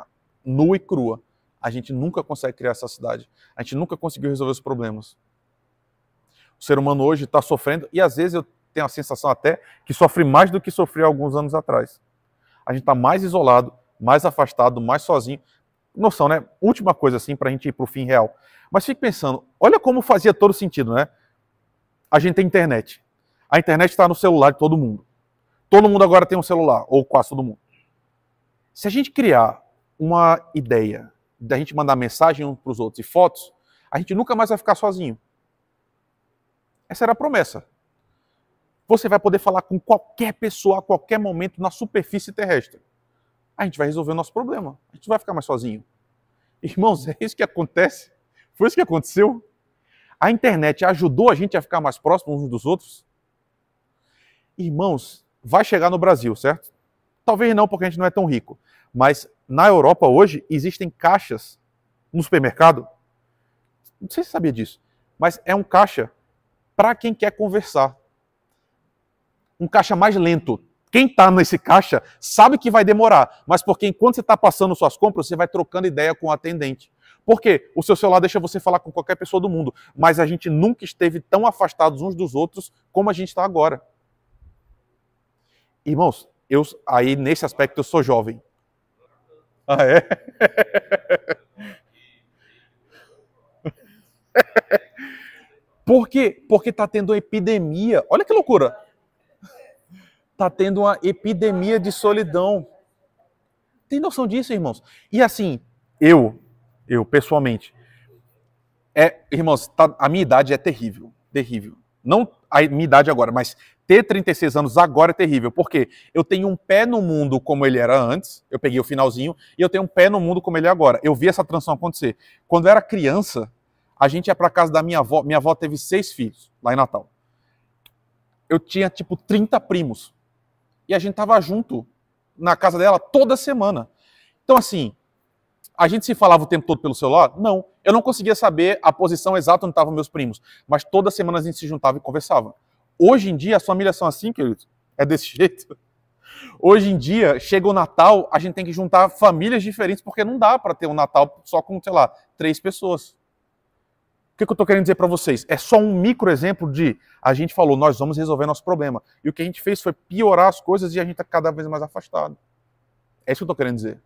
nua e crua. A gente nunca consegue criar essa cidade. A gente nunca conseguiu resolver os problemas. O ser humano hoje está sofrendo, e às vezes eu tenho a sensação até que sofre mais do que sofreu alguns anos atrás. A gente está mais isolado, mais afastado, mais sozinho. Noção, né? Última coisa assim, para a gente ir para o fim real. Mas fique pensando, olha como fazia todo sentido, né? A gente tem internet. A internet está no celular de todo mundo. Todo mundo agora tem um celular, ou quase todo mundo. Se a gente criar uma ideia da gente mandar mensagem uns para os outros e fotos, a gente nunca mais vai ficar sozinho. Essa era a promessa. Você vai poder falar com qualquer pessoa a qualquer momento na superfície terrestre. A gente vai resolver o nosso problema. A gente não vai ficar mais sozinho. Irmãos, é isso que acontece. Foi isso que aconteceu. A internet ajudou a gente a ficar mais próximos uns dos outros. Irmãos, vai chegar no Brasil, certo? Talvez não, porque a gente não é tão rico. Mas na Europa hoje existem caixas no supermercado. Não sei se você sabia disso, mas é um caixa para quem quer conversar. Um caixa mais lento. Quem está nesse caixa sabe que vai demorar, mas porque enquanto você está passando suas compras, você vai trocando ideia com o atendente. Por quê? O seu celular deixa você falar com qualquer pessoa do mundo, mas a gente nunca esteve tão afastados uns dos outros como a gente está agora. Irmãos, aí nesse aspecto eu sou jovem. Ah, é? Por quê? Porque está tendo uma epidemia. Olha que loucura. Está tendo uma epidemia de solidão. Tem noção disso, irmãos? E assim, eu pessoalmente, irmãos, a minha idade é terrível, terrível. Não a minha idade agora, mas ter 36 anos agora é terrível, porque eu tenho um pé no mundo como ele era antes, eu peguei o finalzinho, e eu tenho um pé no mundo como ele é agora. Eu vi essa transição acontecer. Quando eu era criança, a gente ia para casa da minha avó teve 6 filhos, lá em Natal. Eu tinha, tipo, 30 primos. E a gente tava junto na casa dela toda semana. Então, assim, a gente se falava o tempo todo pelo celular? Não. Eu não conseguia saber a posição exata onde estavam meus primos. Mas toda semana a gente se juntava e conversava. Hoje em dia, as famílias são assim, queridos. É desse jeito. Hoje em dia, chega o Natal, a gente tem que juntar famílias diferentes, porque não dá para ter um Natal só com, sei lá, 3 pessoas. O que eu estou querendo dizer para vocês? É só um micro exemplo de a gente falou, nós vamos resolver nosso problema. E o que a gente fez foi piorar as coisas e a gente está cada vez mais afastado. É isso que eu estou querendo dizer.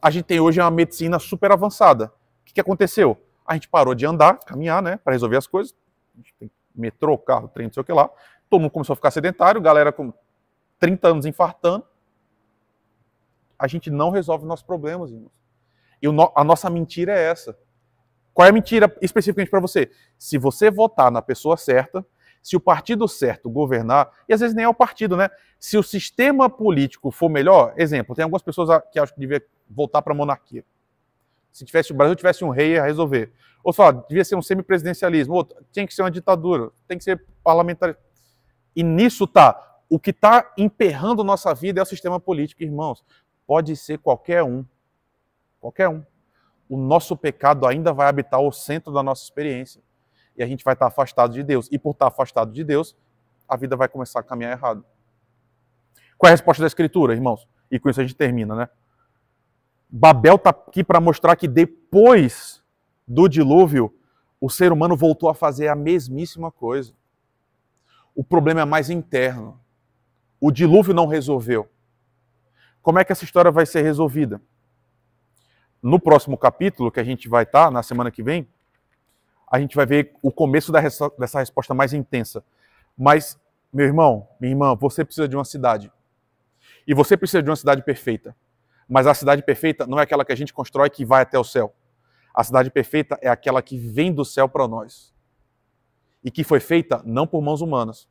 A gente tem hoje uma medicina super avançada. O que aconteceu? A gente parou de andar, caminhar, né, para resolver as coisas. A gente tem metrô, carro, trem, não sei o que lá. Todo mundo começou a ficar sedentário, galera com 30 anos infartando. A gente não resolve nossos problemas, irmãos. E a nossa mentira é essa. Qual é a mentira especificamente para você? Se você votar na pessoa certa, se o partido certo governar, e às vezes nem é o partido, né? Se o sistema político for melhor, exemplo, tem algumas pessoas que acham que devia voltar para a monarquia. Se o Brasil tivesse um rei, ia resolver. Ou só, devia ser um semipresidencialismo, ou tinha que ser uma ditadura, tem que ser parlamentar. E nisso tá, o que está emperrando nossa vida é o sistema político, irmãos. Pode ser qualquer um. Qualquer um. O nosso pecado ainda vai habitar o centro da nossa experiência. E a gente vai estar afastado de Deus. E por estar afastado de Deus, a vida vai começar a caminhar errado. Qual é a resposta da Escritura, irmãos? E com isso a gente termina, né? Babel está aqui para mostrar que depois do dilúvio, o ser humano voltou a fazer a mesmíssima coisa. O problema é mais interno. O dilúvio não resolveu. Como é que essa história vai ser resolvida? No próximo capítulo, que a gente vai estar, na semana que vem, a gente vai ver o começo dessa resposta mais intensa. Mas, meu irmão, minha irmã, você precisa de uma cidade. E você precisa de uma cidade perfeita. Mas a cidade perfeita não é aquela que a gente constrói que vai até o céu. A cidade perfeita é aquela que vem do céu para nós. E que foi feita não por mãos humanas.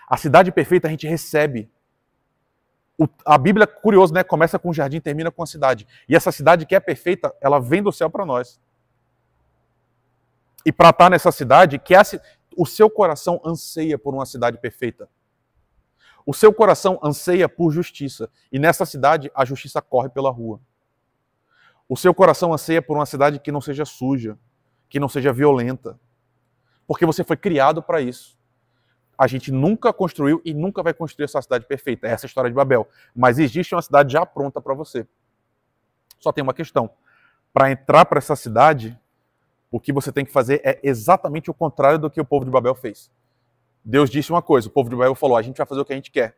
A cidade perfeita a gente recebe. A Bíblia, curioso, né? Começa com um jardim e termina com a cidade. E essa cidade que é perfeita, ela vem do céu para nós. E para estar nessa cidade, o seu coração anseia por uma cidade perfeita. O seu coração anseia por justiça. E nessa cidade, a justiça corre pela rua. O seu coração anseia por uma cidade que não seja suja, que não seja violenta. Porque você foi criado para isso. A gente nunca construiu e nunca vai construir essa cidade perfeita. Essa é a história de Babel. Mas existe uma cidade já pronta para você. Só tem uma questão. Para entrar para essa cidade, O que você tem que fazer é exatamente o contrário do que o povo de Babel fez. Deus disse uma coisa, o povo de Babel falou, a gente vai fazer o que a gente quer.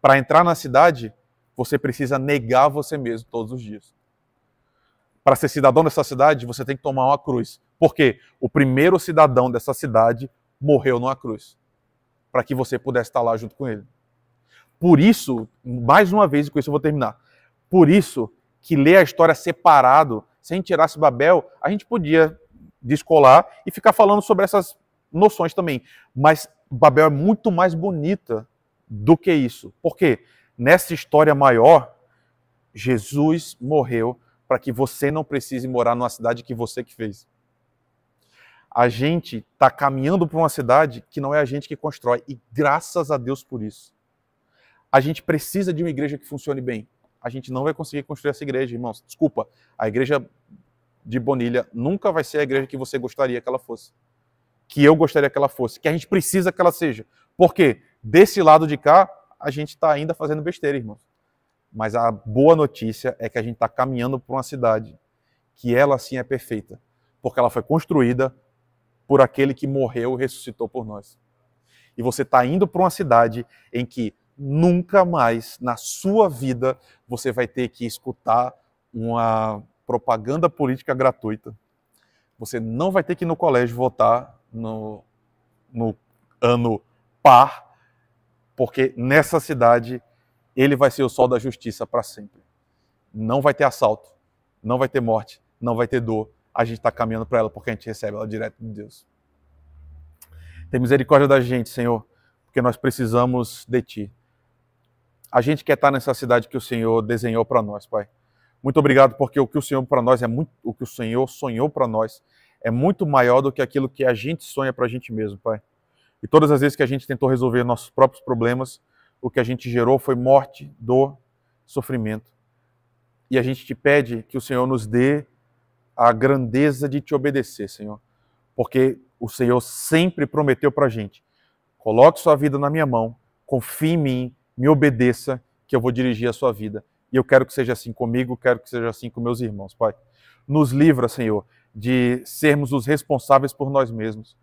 Para entrar na cidade, você precisa negar você mesmo todos os dias. Para ser cidadão dessa cidade, você tem que tomar uma cruz. Por quê? O primeiro cidadão dessa cidade morreu numa cruz. Para que você pudesse estar lá junto com ele. Por isso, mais uma vez, e com isso eu vou terminar. Por isso que ler a história separado, se a gente tirasse Babel, a gente podia descolar e ficar falando sobre essas noções também. Mas Babel é muito mais bonita do que isso. Por quê? Nessa história maior, Jesus morreu para que você não precise morar numa cidade que você que fez. A gente está caminhando para uma cidade que não é a gente que constrói. E graças a Deus por isso. A gente precisa de uma igreja que funcione bem. A gente não vai conseguir construir essa igreja, irmãos. Desculpa, a igreja de Bonilha nunca vai ser a igreja que você gostaria que ela fosse. Que eu gostaria que ela fosse. Que a gente precisa que ela seja. Porque desse lado de cá, a gente está ainda fazendo besteira, irmãos. Mas a boa notícia é que a gente está caminhando para uma cidade que ela sim é perfeita. Porque ela foi construída por aquele que morreu e ressuscitou por nós. E você está indo para uma cidade em que nunca mais na sua vida você vai ter que escutar uma propaganda política gratuita. Você não vai ter que ir no colégio votar no ano par, porque nessa cidade ele vai ser o sol da justiça para sempre. Não vai ter assalto, não vai ter morte, não vai ter dor. A gente está caminhando para ela porque a gente recebe ela direto de Deus. Tem misericórdia da gente, Senhor, porque nós precisamos de Ti. A gente quer estar nessa cidade que o Senhor desenhou para nós, Pai. Muito obrigado, porque o que o Senhor para nós o que o Senhor sonhou para nós é muito maior do que aquilo que a gente sonha para a gente mesmo, Pai. E todas as vezes que a gente tentou resolver nossos próprios problemas, o que a gente gerou foi morte, dor, sofrimento. E a gente te pede que o Senhor nos dê a grandeza de te obedecer, Senhor. Porque o Senhor sempre prometeu para a gente: coloque sua vida na minha mão, confie em mim, me obedeça, que eu vou dirigir a sua vida. E eu quero que seja assim comigo, quero que seja assim com meus irmãos, Pai. Nos livra, Senhor, de sermos os responsáveis por nós mesmos.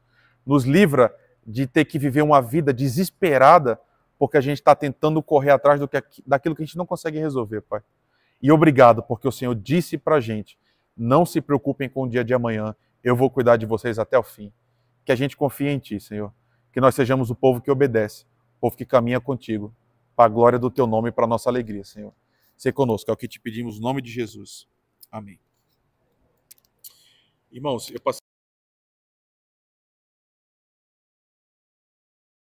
Nos livra de ter que viver uma vida desesperada porque a gente está tentando correr atrás daquilo que a gente não consegue resolver, Pai. E obrigado, porque o Senhor disse para a gente: não se preocupem com o dia de amanhã, eu vou cuidar de vocês até o fim. Que a gente confie em Ti, Senhor. Que nós sejamos o povo que obedece, o povo que caminha contigo, para a glória do Teu nome e para a nossa alegria, Senhor. Ser conosco, é o que te pedimos, no nome de Jesus. Amém. Irmãos, eu passei